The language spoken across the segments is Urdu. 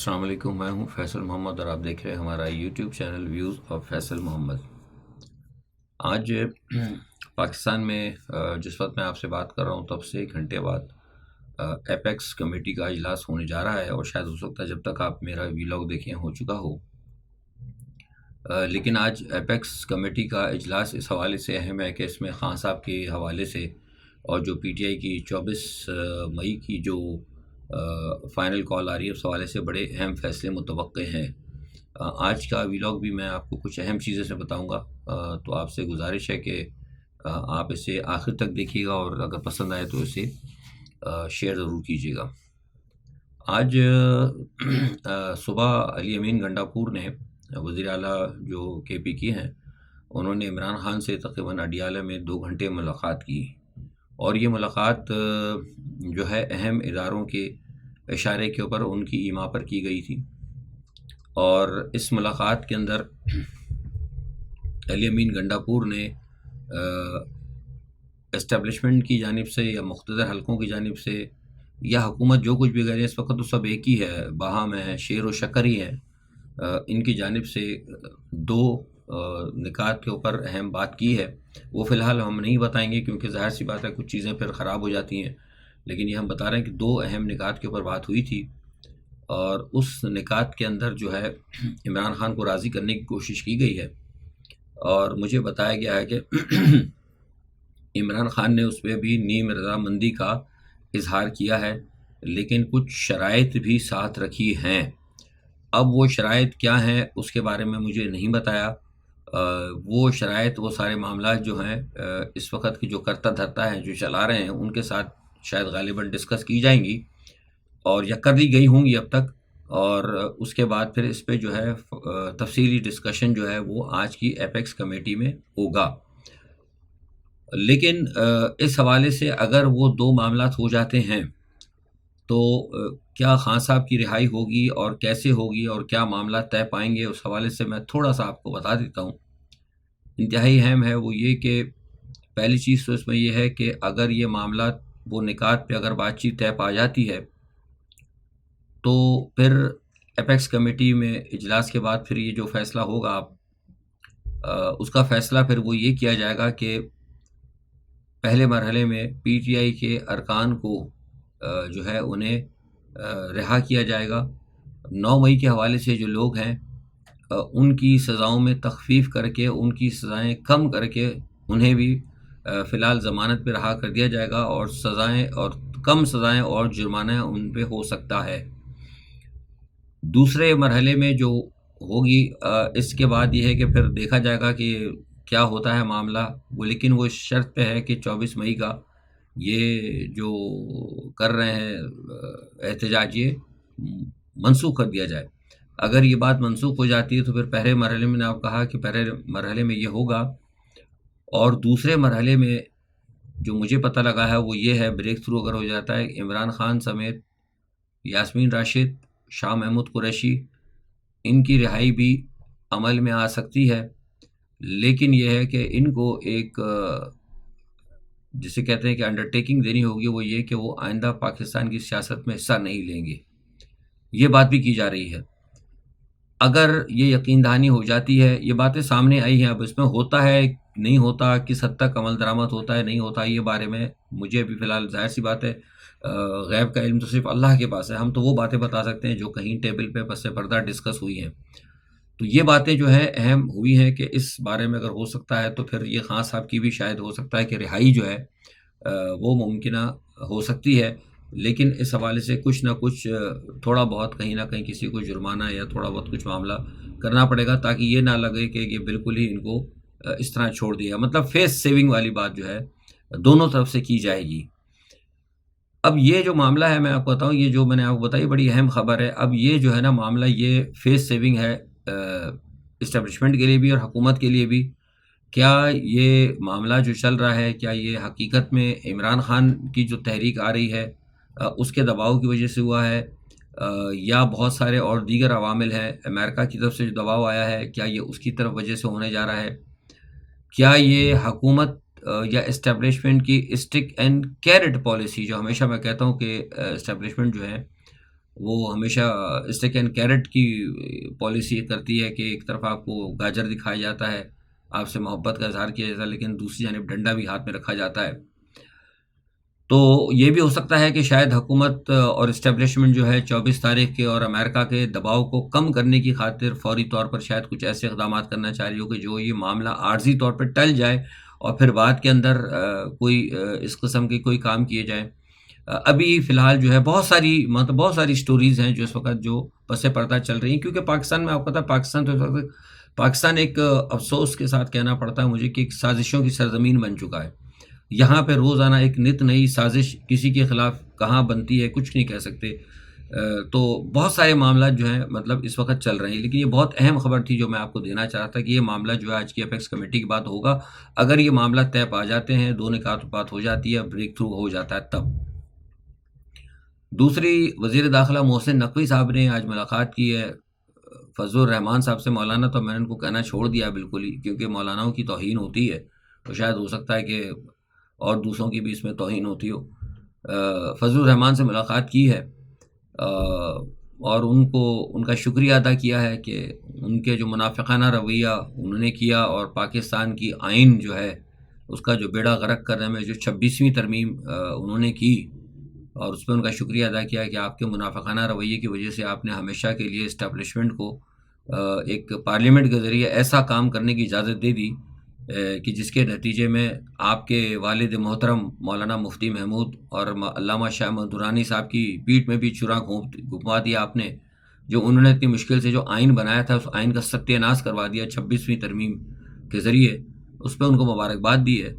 السلام علیکم، میں ہوں فیصل محمد اور آپ دیکھ رہے ہیں ہمارا YouTube channel views of Faisal Muhammad. آج پاکستان میں جس وقت میں آپ سے بات کر رہا ہوں تب سے 1 گھنٹے بعد ایپیکس کمیٹی کا اجلاس ہونے جا رہا ہے، اور شاید ہو سکتا ہے جب تک آپ میرا ویلاگ دیکھیں ہو چکا ہو۔ لیکن آج ایپیکس کمیٹی کا اجلاس اس حوالے سے اہم ہے کہ اس میں خان صاحب کے حوالے سے اور جو پی ٹی آئی کی 24 مئی کی جو فائنل کال آ رہی ہے اس حوالے سے بڑے اہم فیصلے متوقع ہیں۔ آج کا ویلاگ بھی میں آپ کو کچھ اہم چیزیں سے بتاؤں گا، تو آپ سے گزارش ہے کہ آپ اسے آخر تک دیکھیے گا، اور اگر پسند آئے تو اسے شیئر ضرور کیجیے گا۔ آج صبح علی امین گنڈاپور نے وزیر اعلیٰ جو کے پی کی ہیں، انہوں نے عمران خان سے تقریباً اڈیالہ میں 2 گھنٹے ملاقات کی، اور یہ ملاقات جو ہے اہم اداروں کے اشارے کے اوپر ان کی ایما پر کی گئی تھی۔ اور اس ملاقات کے اندر علی امین گنڈاپور نے اسٹیبلشمنٹ کی جانب سے یا مقتدر حلقوں کی جانب سے یا حکومت جو کچھ بھی کہہ رہی ہے اس وقت تو سب ایک ہی ہے، باہم ہے، شیر و شکر ہی ہے، ان کی جانب سے 2 نکات کے اوپر اہم بات کی ہے۔ وہ فی الحال ہم نہیں بتائیں گے کیونکہ ظاہر سی بات ہے کچھ چیزیں پھر خراب ہو جاتی ہیں، لیکن یہ ہم بتا رہے ہیں کہ 2 اہم نکات کے اوپر بات ہوئی تھی، اور اس نکات کے اندر جو ہے عمران خان کو راضی کرنے کی کوشش کی گئی ہے، اور مجھے بتایا گیا ہے کہ عمران خان نے اس پہ بھی نیم رضامندی کا اظہار کیا ہے، لیکن کچھ شرائط بھی ساتھ رکھی ہیں۔ اب وہ شرائط کیا ہیں اس کے بارے میں مجھے نہیں بتایا۔ وہ شرائط، وہ سارے معاملات جو ہیں اس وقت کی جو کرتا دھرتا ہیں جو چلا رہے ہیں ان کے ساتھ شاید غالباً ڈسکس کی جائیں گی، اور یا کر لی گئی ہوں گی اب تک، اور اس کے بعد پھر اس پہ جو ہے تفصیلی ڈسکشن جو ہے وہ آج کی ایپیکس کمیٹی میں ہوگا۔ لیکن اس حوالے سے اگر وہ 2 معاملات ہو جاتے ہیں تو کیا خان صاحب کی رہائی ہوگی اور کیسے ہوگی اور کیا معاملات طے پائیں گے، اس حوالے سے میں تھوڑا سا آپ کو بتا دیتا ہوں۔ انتہائی اہم ہے وہ یہ کہ پہلی چیز تو اس میں یہ ہے کہ اگر یہ معاملات وہ نکات پہ اگر بات چیت طے پا جاتی ہے تو پھر ایپیکس کمیٹی میں اجلاس کے بعد پھر یہ جو فیصلہ ہوگا اس کا فیصلہ پھر وہ یہ کیا جائے گا کہ پہلے مرحلے میں پی ٹی آئی کے ارکان کو جو ہے انہیں رہا کیا جائے گا۔ 9 مئی کے حوالے سے جو لوگ ہیں ان کی سزاؤں میں تخفیف کر کے، ان کی سزائیں کم کر کے انہیں بھی فی الحال ضمانت پہ رہا کر دیا جائے گا، اور سزائیں اور کم سزائیں اور جرمانہ ان پہ ہو سکتا ہے۔ دوسرے مرحلے میں جو ہوگی اس کے بعد یہ ہے کہ پھر دیکھا جائے گا کہ کیا ہوتا ہے معاملہ وہ، لیکن وہ شرط پہ ہے کہ 24 مئی کا یہ جو کر رہے ہیں احتجاج یہ منسوخ کر دیا جائے۔ اگر یہ بات منسوخ ہو جاتی ہے تو پھر پہلے مرحلے میں نے آپ کہا کہ پہلے مرحلے میں یہ ہوگا، اور دوسرے مرحلے میں جو مجھے پتہ لگا ہے وہ یہ ہے، بریک تھرو اگر ہو جاتا ہے، عمران خان سمیت یاسمین راشد، شاہ محمود قریشی، ان کی رہائی بھی عمل میں آ سکتی ہے، لیکن یہ ہے کہ ان کو ایک جسے کہتے ہیں کہ انڈرٹیکنگ دینی ہوگی، وہ یہ کہ وہ آئندہ پاکستان کی سیاست میں حصہ نہیں لیں گے۔ یہ بات بھی کی جا رہی ہے۔ اگر یہ یقین دہانی ہو جاتی ہے، یہ باتیں سامنے آئی ہیں، اب اس میں ہوتا ہے نہیں ہوتا، کس حد تک عمل درآمد ہوتا ہے نہیں ہوتا، یہ بارے میں مجھے ابھی فی الحال ظاہر سی بات ہے غیب کا علم تو صرف اللہ کے پاس ہے، ہم تو وہ باتیں بتا سکتے ہیں جو کہیں ٹیبل پہ پس پردہ ڈسکس ہوئی ہیں۔ تو یہ باتیں جو ہیں اہم ہوئی ہیں کہ اس بارے میں اگر ہو سکتا ہے تو پھر یہ خان صاحب کی بھی شاید ہو سکتا ہے کہ رہائی جو ہے وہ ممکنہ ہو سکتی ہے، لیکن اس حوالے سے کچھ نہ کچھ تھوڑا بہت کہیں نہ کہیں کسی کو جرمانہ یا تھوڑا بہت کچھ معاملہ کرنا پڑے گا، تاکہ یہ نہ لگے کہ یہ بالکل ہی ان کو اس طرح چھوڑ دیا، مطلب فیس سیونگ والی بات جو ہے دونوں طرف سے کی جائے گی۔ اب یہ جو معاملہ ہے میں آپ کو بتاؤں، یہ جو میں نے آپ کو بتائی بڑی اہم خبر ہے۔ اب یہ جو ہے نا معاملہ، یہ فیس سیونگ ہے اسٹیبلشمنٹ کے لیے بھی اور حکومت کے لیے بھی۔ کیا یہ معاملہ جو چل رہا ہے، کیا یہ حقیقت میں عمران خان کی جو تحریک آ رہی ہے اس کے دباؤ کی وجہ سے ہوا ہے، یا بہت سارے اور دیگر عوامل ہیں، امریکہ کی طرف سے جو دباؤ آیا ہے کیا یہ اس کی طرف وجہ سے ہونے جا رہا ہے، کیا یہ حکومت یا اسٹیبلشمنٹ کی اسٹک اینڈ کیرٹ پالیسی، جو ہمیشہ میں کہتا ہوں کہ اسٹیبلشمنٹ جو ہے وہ ہمیشہ اسٹیک اینڈ کیرٹ کی پالیسی کرتی ہے کہ ایک طرف آپ کو گاجر دکھایا جاتا ہے، آپ سے محبت کا اظہار کیا جاتا ہے، لیکن دوسری جانب ڈنڈا بھی ہاتھ میں رکھا جاتا ہے۔ تو یہ بھی ہو سکتا ہے کہ شاید حکومت اور اسٹیبلشمنٹ جو ہے 24 تاریخ کے اور امریکہ کے دباؤ کو کم کرنے کی خاطر فوری طور پر شاید کچھ ایسے اقدامات کرنا چاہ رہی ہو کہ جو یہ معاملہ عارضی طور پہ ٹل جائے اور پھر بعد کے اندر کوئی اس قسم کے کوئی کام کیے جائیں۔ ابھی فی الحال جو ہے بہت ساری سٹوریز ہیں جو اس وقت جو پس پردہ چل رہی ہیں، کیونکہ پاکستان میں آپ کو پتہ ہے پاکستان تو اس وقت پاکستان ایک افسوس کے ساتھ کہنا پڑتا ہے مجھے کہ ایک سازشوں کی سرزمین بن چکا ہے۔ یہاں پہ روزانہ ایک نت نئی سازش کسی کے خلاف کہاں بنتی ہے کچھ نہیں کہہ سکتے۔ تو بہت سارے معاملات جو ہیں مطلب اس وقت چل رہے ہیں، لیکن یہ بہت اہم خبر تھی جو میں آپ کو دینا چاہ رہا تھا کہ یہ معاملہ جو ہے آج کی اپیکس کمیٹی کی بات ہوگا، اگر یہ معاملہ طے پا جاتے ہیں، دو نکات بات ہو جاتی ہے، بریک تھرو ہو جاتا ہے تب۔ دوسری، وزیر داخلہ محسن نقوی صاحب نے آج ملاقات کی ہے فضل الرحمان صاحب سے۔ مولانا تو میں نے ان کو کہنا چھوڑ دیا بالکل ہی، کیونکہ مولاناؤں کی توہین ہوتی ہے، تو شاید ہو سکتا ہے کہ اور دوسروں کی بھی اس میں توہین ہوتی ہو۔ فضل الرحمان سے ملاقات کی ہے اور ان کا شکریہ ادا کیا ہے کہ ان کے جو منافقانہ رویہ انہوں نے کیا اور پاکستان کی آئین جو ہے اس کا جو بیڑا غرق کرنے میں جو 26ویں ترمیم انہوں نے کی، اور اس پہ ان کا شکریہ ادا کیا ہے کہ آپ کے منافقانہ رویے کی وجہ سے آپ نے ہمیشہ کے لیے اسٹیبلشمنٹ کو ایک پارلیمنٹ کے ذریعے ایسا کام کرنے کی اجازت دے دی کہ جس کے نتیجے میں آپ کے والد محترم مولانا مفتی محمود اور علامہ شاہ محمود درانی صاحب کی پیٹھ میں بھی چھرا گھما دیا آپ نے، جو انہوں نے اتنی مشکل سے جو آئین بنایا تھا اس آئین کا ستیہ ناش کروا دیا 26ویں ترمیم کے ذریعے۔ اس پہ ان کو مبارکباد دی ہے،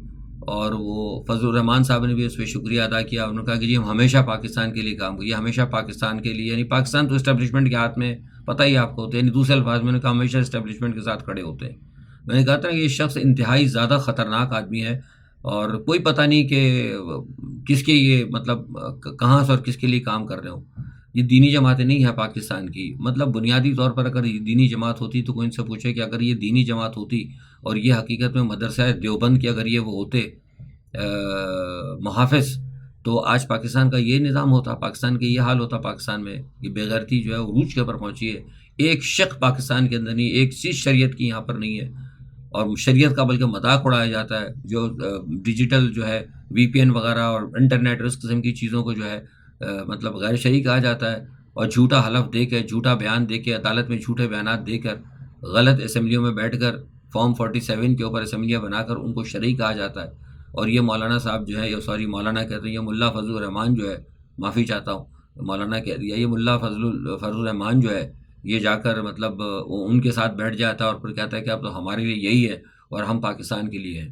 اور وہ فضل الرحمان صاحب نے بھی اس پہ شکریہ ادا کیا۔ انہوں نے کہا کہ جی ہم ہمیشہ پاکستان کے لیے کام کریے، ہمیشہ پاکستان کے لیے، یعنی پاکستان تو اسٹیبلشمنٹ کے ہاتھ میں پتہ ہی آپ کو ہوتے ہیں، یعنی دوسرے الفاظ میں نے کہا ہمیشہ اسٹیبلشمنٹ کے ساتھ کھڑے ہوتے ہیں۔ میں نے کہا تھا کہ یہ شخص انتہائی زیادہ خطرناک آدمی ہے، اور کوئی پتہ نہیں کہ کس کے یہ مطلب کہاں سے اور کس کے لیے کام کر رہے ہوں۔ یہ دینی جماعتیں نہیں ہیں پاکستان کی، مطلب بنیادی طور پر اگر یہ دینی جماعت ہوتی تو کوئی ان سے پوچھے کہ اگر یہ دینی جماعت ہوتی اور یہ حقیقت میں مدرسہ دیوبند کے اگر یہ وہ ہوتے محافظ، تو آج پاکستان کا یہ نظام ہوتا، پاکستان کا یہ حال ہوتا۔ پاکستان میں یہ بے غیرتی جو ہے عروج کے اوپر پہنچی ہے، ایک شق پاکستان کے اندر نہیں، ایک چیز شریعت کی یہاں پر نہیں ہے، اور شریعت کا بلکہ مذاق اڑایا جاتا ہے۔ جو ڈیجیٹل جو ہے وی پی این وغیرہ اور انٹرنیٹ اور اس قسم کی چیزوں کو جو ہے مطلب غیر شرعی کہا جاتا ہے، اور جھوٹا حلف دے کے، جھوٹا بیان دے کے، عدالت میں جھوٹے بیانات دے کر، غلط اسمبلیوں میں بیٹھ کر فارم 47 کے اوپر اسمبلیاں بنا کر ان کو شرعی کہا جاتا ہے۔ اور یہ مولانا صاحب جو ہے، یہ سوری مولانا کہتے ہیں، یہ ملا فضل الرحمان جو ہے، معافی چاہتا ہوں مولانا کہہ دیا، یہ ملا فضل الرحمان جو ہے، یہ جا کر مطلب ان کے ساتھ بیٹھ جاتا ہے اور پھر کہتا ہے کہ اب تو ہمارے لیے یہی ہے اور ہم پاکستان کے لیے ہیں۔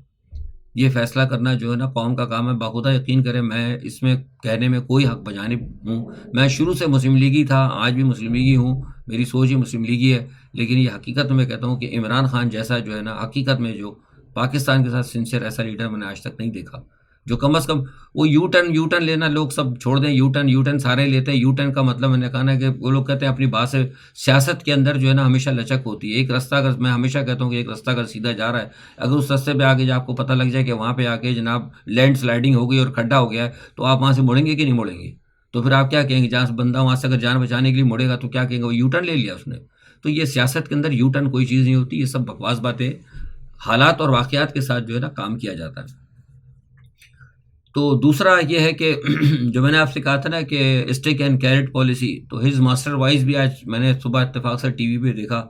یہ فیصلہ کرنا جو ہے نا قوم کا کام ہے۔ باخودہ یقین کریں میں اس میں کہنے میں کوئی حق بجانب ہوں، میں شروع سے مسلم لیگی تھا، آج بھی مسلم لیگی ہوں، میری سوچ ہی مسلم لیگی ہے، لیکن یہ حقیقت میں کہتا ہوں کہ عمران خان جیسا جو ہے نا حقیقت میں جو پاکستان کے ساتھ سنسیئر ایسا لیڈر میں نے آج تک نہیں دیکھا، جو کم از کم وہ یو ٹرن لینا لوگ سب چھوڑ دیں، یو ٹرن سارے لیتے ہیں۔ یو ٹرن کا مطلب میں نے کہا نا کہ وہ لوگ کہتے ہیں اپنی بات سے، سیاست کے اندر جو ہے نا ہمیشہ لچک ہوتی ہے۔ ایک رستہ اگر میں ہمیشہ کہتا ہوں کہ ایک رستہ اگر سیدھا جا رہا ہے، اگر اس رستے پہ آگے جا آپ کو پتہ لگ جائے کہ وہاں پہ آ کے جناب لینڈ سلائڈنگ ہو گئی اور کھڈا ہو گیا ہے، تو آپ وہاں سے مڑیں گے کہ نہیں مڑیں گے؟ تو پھر آپ کیا کہیں گے؟ جہاں سے بندہ وہاں سے اگر جان بچانے کے لیے مڑے گا تو کیا کہیں گے؟ وہ یو ٹرن لے لیا اس نے۔ تو یہ سیاست کے اندر یو ٹرن کوئی چیز نہیں ہوتی، یہ سب بکواس باتیں، حالات اور واقعات کے ساتھ جو ہے نا کام کیا جاتا ہے۔ تو دوسرا یہ ہے کہ جو میں نے آپ سے کہا تھا نا کہ اسٹک اینڈ کیرٹ پالیسی، تو ہز ماسٹر وائز بھی آج میں نے صبح اتفاق سے ٹی وی پہ دیکھا،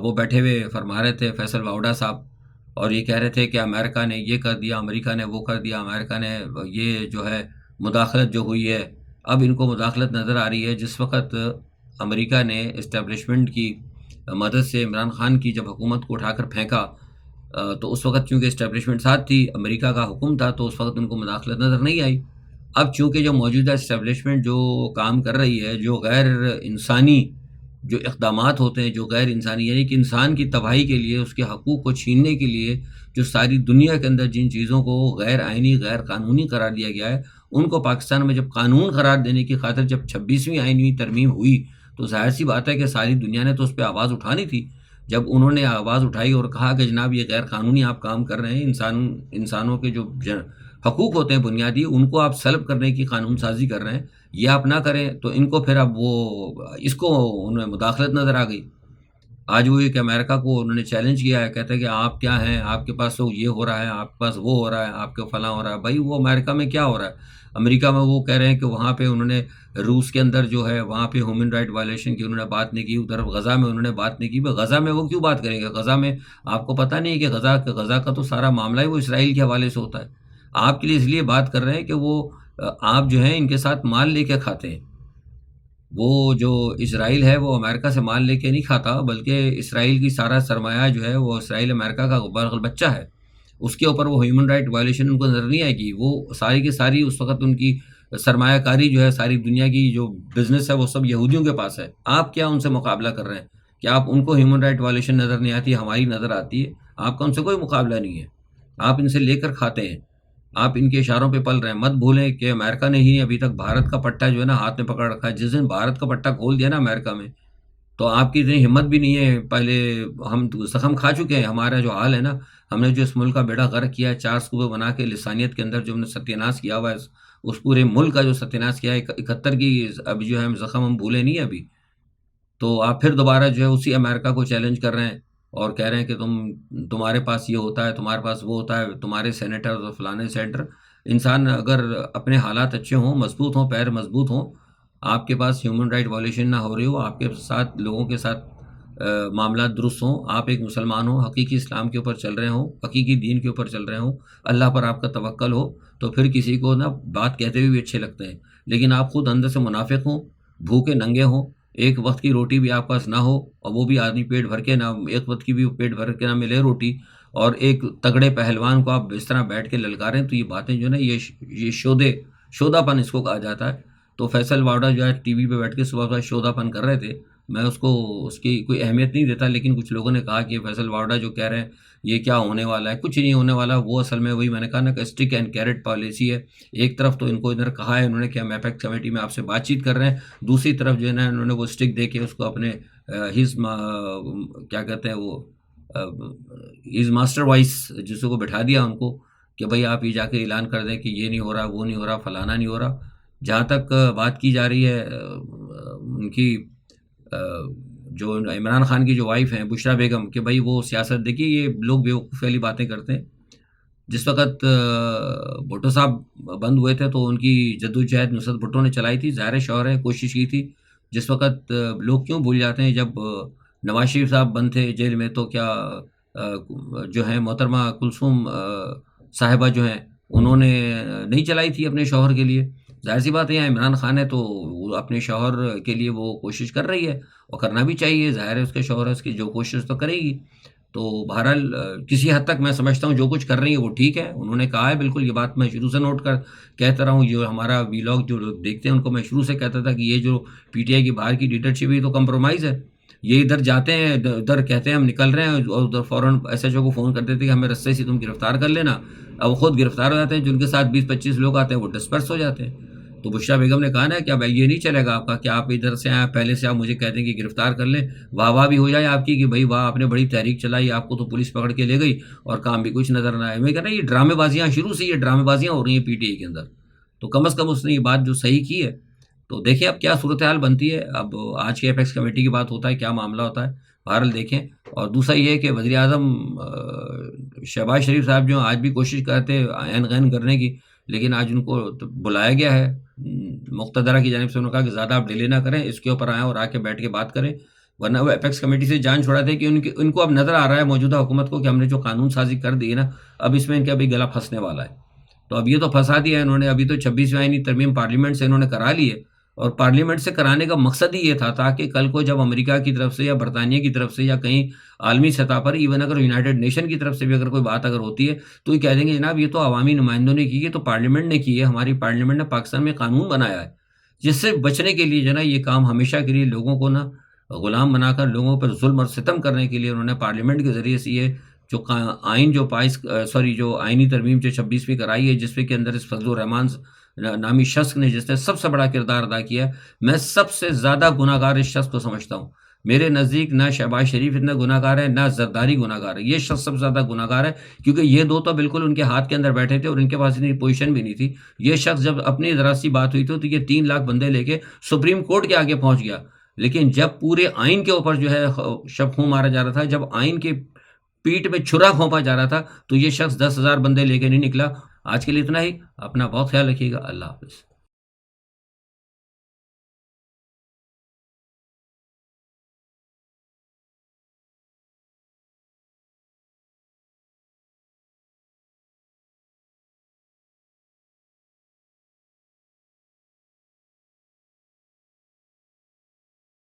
وہ بیٹھے ہوئے فرما رہے تھے فیصل واوڈا صاحب، اور یہ کہہ رہے تھے کہ امریکہ نے یہ کر دیا، امریکہ نے وہ کر دیا، امریکہ نے یہ جو ہے مداخلت جو ہوئی ہے، اب ان کو مداخلت نظر آ رہی ہے۔ جس وقت امریکہ نے اسٹیبلشمنٹ کی مدد سے عمران خان کی جب حکومت کو اٹھا کر پھینکا، تو اس وقت چونکہ اسٹیبلشمنٹ ساتھ تھی، امریکہ کا حکم تھا، تو اس وقت ان کو مداخلت نظر نہیں آئی۔ اب چونکہ جو موجودہ اسٹیبلشمنٹ جو کام کر رہی ہے، جو غیر انسانی جو اقدامات ہوتے ہیں، جو غیر انسانی یعنی کہ انسان کی تباہی کے لیے، اس کے حقوق کو چھیننے کے لیے جو ساری دنیا کے اندر جن چیزوں کو غیر آئینی، غیر قانونی قرار دیا گیا ہے، ان کو پاکستان میں جب قانون قرار دینے کی خاطر جب 26ویں آئینی ترمیم ہوئی، تو ظاہر سی بات ہے کہ ساری دنیا نے تو اس پہ آواز اٹھانی تھی۔ جب انہوں نے آواز اٹھائی اور کہا کہ جناب یہ غیر قانونی آپ کام کر رہے ہیں، انسانوں کے جو حقوق ہوتے ہیں بنیادی، ان کو آپ سلب کرنے کی قانون سازی کر رہے ہیں، یہ آپ نہ کریں تو ان کو پھر اب وہ اس کو انہیں مداخلت نظر آ گئی۔ آج وہ ایک امریکہ کو انہوں نے چیلنج کیا ہے، کہتے ہیں کہ آپ کیا ہیں، آپ کے پاس تو یہ ہو رہا ہے، آپ کے پاس وہ ہو رہا ہے، آپ کے فلاں ہو رہا ہے۔ بھائی وہ امریکہ میں کیا ہو رہا ہے؟ امریکہ میں وہ کہہ رہے ہیں کہ وہاں پہ انہوں نے روس کے اندر جو ہے وہاں پہ ہیومن رائٹ وائلیشن کی انہوں نے بات نہیں کی، ادھر غزہ میں انہوں نے بات نہیں کی۔ بھئی غزہ میں وہ کیوں بات کریں گے؟ غزہ میں آپ کو پتہ نہیں ہے کہ غزہ کا تو سارا معاملہ ہی وہ اسرائیل کے حوالے سے ہوتا ہے۔ آپ کے لیے اس لیے بات کر رہے ہیں کہ وہ آپ جو ہیں ان کے ساتھ مال لے کے کھاتے ہیں۔ وہ جو اسرائیل ہے وہ امریکہ سے مال لے کے نہیں کھاتا، بلکہ اسرائیل کی سارا سرمایہ جو ہے وہ اسرائیل امریکہ کا بچہ ہے۔ اس کے اوپر وہ ہیومن رائٹ وائلیشن ان کو نظر نہیں آئے گی۔ وہ ساری کی ساری اس وقت ان کی سرمایہ کاری جو ہے ساری دنیا کی جو بزنس ہے وہ سب یہودیوں کے پاس ہے۔ آپ کیا ان سے مقابلہ کر رہے ہیں؟ کیا آپ ان کو ہیومن رائٹ وائلیشن نظر نہیں آتی؟ ہماری نظر آتی ہے۔ آپ کا ان سے کوئی مقابلہ نہیں ہے، آپ ان سے لے کر کھاتے ہیں، آپ ان کے اشاروں پہ پل رہے ہیں۔ مت بھولیں کہ امریکہ نے ہی ابھی تک بھارت کا پٹا جو ہے نا ہاتھ میں پکڑ رکھا ہے۔ جس دن بھارت کا پٹا کھول دیا نا امریکہ میں، تو آپ کی اتنی ہمت بھی نہیں ہے۔ پہلے ہم زخم کھا چکے ہیں، ہمارا جو حال ہے نا، ہم نے جو اس ملک کا بیڑا غرق کیا ہے، 4 صوبے بنا کے لسانیت کے اندر جو ہم نے ستیہ ناش کیا ہوا ہے، اس پورے ملک کا جو ستیہ ناش کیا ہے، 71 کی ابھی جو ہے ہم زخم ہم بھولے نہیں ابھی۔ تو آپ پھر دوبارہ جو ہے اسی امریکہ کو چیلنج کر رہے ہیں اور کہہ رہے ہیں کہ تمہارے پاس یہ ہوتا ہے، تمہارے پاس وہ ہوتا ہے، تمہارے سینیٹر اور فلانے سینیٹر۔ انسان اگر اپنے حالات اچھے ہوں، مضبوط ہوں، پیر مضبوط ہوں، آپ کے پاس ہیومن رائٹ وائلیشن نہ ہو رہی ہو، آپ کے ساتھ لوگوں کے ساتھ معاملات درست ہوں، آپ ایک مسلمان ہوں، حقیقی اسلام کے اوپر چل رہے ہوں، حقیقی دین کے اوپر چل رہے ہوں، اللہ پر آپ کا توکل ہو، تو پھر کسی کو نا بات کہتے ہوئے بھی اچھے لگتے ہیں۔ لیکن آپ خود اندر سے منافق ہوں، بھوکے ننگے ہوں، ایک وقت کی روٹی بھی آپ پاس نہ ہو، اور وہ بھی آدمی پیٹ بھر کے نہ، ایک وقت کی بھی پیٹ بھر کے نہ ملے روٹی، اور ایک تگڑے پہلوان کو آپ اس طرح بیٹھ کے للکاریں، تو یہ باتیں جو ہے نا یہ شودہ پن اس کو کہا جاتا ہے۔ تو فیصل واوڈا جو ہے ٹی وی پہ بیٹھ کے صبح صبح شودہ پن کر رہے تھے، میں اس کو اس کی کوئی اہمیت نہیں دیتا، لیکن کچھ لوگوں نے کہا کہ فیصل واوڈا جو کہہ رہے ہیں یہ کیا ہونے والا ہے، کچھ نہیں ہونے والا۔ وہ اصل میں وہی میں نے کہا نا کہ اسٹک اینڈ کیرٹ پالیسی ہے۔ ایک طرف تو ان کو ادھر کہا ہے انہوں نے کہ ہم ایپیکس کمیٹی میں آپ سے بات چیت کر رہے ہیں، دوسری طرف جو ہے نا انہوں نے وہ اسٹک دے کے اس کو اپنے ہز کیا کہتے ہیں وہ ہز ماسٹر وائس جس کو بٹھا دیا ان کو کہ بھائی آپ یہ جا کے اعلان کر دیں کہ یہ نہیں ہو رہا، وہ نہیں ہو رہا، فلانا نہیں ہو رہا۔ جہاں تک بات کی جا رہی ہے ان کی جو عمران خان کی جو وائف ہیں بشریٰ بیگم، کہ بھائی وہ سیاست، دیکھیے یہ لوگ بیوقوفی والی باتیں کرتے ہیں۔ جس وقت بھٹو صاحب بند ہوئے تھے تو ان کی جدوجہد نصرت بھٹو نے چلائی تھی، ظاہر شوہر ہے، کوشش کی تھی۔ جس وقت لوگ کیوں بھول جاتے ہیں، جب نواز شریف صاحب بند تھے جیل میں، تو کیا جو ہیں محترمہ کلثوم صاحبہ جو ہیں انہوں نے نہیں چلائی تھی اپنے شوہر کے لیے؟ ظاہر سی بات ہے، یہاں عمران خان ہے تو وہ اپنے شوہر کے لیے وہ کوشش کر رہی ہے، اور کرنا بھی چاہیے، ظاہر ہے اس کے شوہر ہے، اس کی جو کوشش تو کرے گی۔ تو بہرحال کسی حد تک میں سمجھتا ہوں جو کچھ کر رہی ہے وہ ٹھیک ہے، انہوں نے کہا ہے بالکل، یہ بات میں شروع سے نوٹ کہتا رہا ہوں، جو ہمارا ویلاگ جو لوگ دیکھتے ہیں ان کو میں شروع سے کہتا تھا کہ یہ جو پی ٹی آئی کی باہر کی لیڈرشپ ہے تو کمپرومائز ہے۔ یہ ادھر جاتے ہیں، ادھر کہتے ہیں ہم نکل رہے ہیں، اور ادھر فوراً ایس ایچ او کو فون کر دیتے کہ ہمیں رستے سے تم گرفتار کر لینا، اب وہ خود گرفتار ہو جاتے ہیں، جن کے ساتھ 20-25 لوگ آتے ہیں وہ ڈسپرس ہو جاتے ہیں۔ تو بشریٰ بیگم نے کہا نا کہ اب یہ نہیں چلے گا آپ کا کہ آپ ادھر سے آئیں، پہلے سے آپ مجھے کہتے ہیں کہ گرفتار کر لیں، واہ بھی ہو جائے آپ کی کہ بھائی واہ آپ نے بڑی تحریک چلائی، آپ کو تو پولیس پکڑ کے لے گئی اور کام بھی کچھ نظر نہ آئے۔ میں کہہ رہا یہ ڈرامے بازیاں شروع سے، یہ ڈرامے بازیاں ہو رہی ہیں پی ٹی آئی کے اندر، تو کم از کم اس نے یہ بات جو صحیح کی ہے۔ تو دیکھیں اب کیا صورتحال بنتی ہے، اب آج کے ایپیکس کمیٹی کی بات ہوتا ہے، کیا معاملہ ہوتا ہے، بہرحال دیکھیں۔ اور دوسرا یہ ہے کہ وزیر اعظم شہباز شریف صاحب جو آج بھی کوشش کرتے ہیں عین غین کرنے کی، لیکن آج ان کو بلایا گیا ہے مقتدرہ کی جانب سے، انہوں نے کہا کہ زیادہ آپ ڈیلے نہ کریں، اس کے اوپر آئیں اور آ کے بیٹھ کے بات کریں، ورنہ وہ ایپیکس کمیٹی سے جان چھوڑاتے ہیں کہ ان کو اب نظر آ رہا ہے موجودہ حکومت کو کہ ہم نے جو قانون سازی کر دی ہے نا، اب اس میں ان کا بھی گلا پھنسنے والا ہے۔ تو اب یہ تو پھنسا دیا ہے انہوں نے، ابھی تو 26ویں آئینی ترمیم پارلیمنٹ سے انہوں نے کرا لی ہے، اور پارلیمنٹ سے کرانے کا مقصد ہی یہ تھا تاکہ کل کو جب امریکہ کی طرف سے یا برطانیہ کی طرف سے یا کہیں عالمی سطح پر، ایون اگر یونائٹڈ نیشن کی طرف سے بھی اگر کوئی بات اگر ہوتی ہے تو یہ کہہ دیں گے جناب یہ تو عوامی نمائندوں نے کی ہے، تو پارلیمنٹ نے کی ہے، ہماری پارلیمنٹ نے پاکستان میں قانون بنایا ہے۔ جس سے بچنے کے لیے جو ہے نا یہ کام ہمیشہ کے لیے لوگوں کو نا غلام بنا کر لوگوں پر ظلم اور ستم کرنے کے لیے انہوں نے پارلیمنٹ کے ذریعے سے یہ جو آئین جو جو آئینی ترمیم جو 26ویں کرائی ہے، جس کے اندر اس فضل الرحمان نامی شخص نے جس نے سب سے بڑا کردار ادا کیا ہے، میں سب سے زیادہ گناہگار اس شخص کو سمجھتا ہوں۔ میرے نزدیک نہ شہباز شریف اتنا گناہ گار ہے، نہ زرداری گناہ گار ہے، یہ شخص سب سے زیادہ گناہ گار ہے، کیونکہ یہ دو تو بالکل ان کے ہاتھ کے اندر بیٹھے تھے اور ان کے پاس اتنی پوزیشن بھی نہیں تھی۔ یہ شخص جب اپنی ذرا سی بات ہوئی تو یہ 3 لاکھ بندے لے کے سپریم کورٹ کے آگے پہنچ گیا، لیکن جب پورے آئین کے اوپر جو ہے شب خوں مارا جا رہا تھا، جب آئین کی پیٹھ پہ چھرا گھونپا جا رہا تھا، تو یہ شخص 10,000 بندے لے کے نہیں نکلا۔ آج کے لیے اتنا ہی، اپنا بہت خیال رکھیے گا، اللہ حافظ۔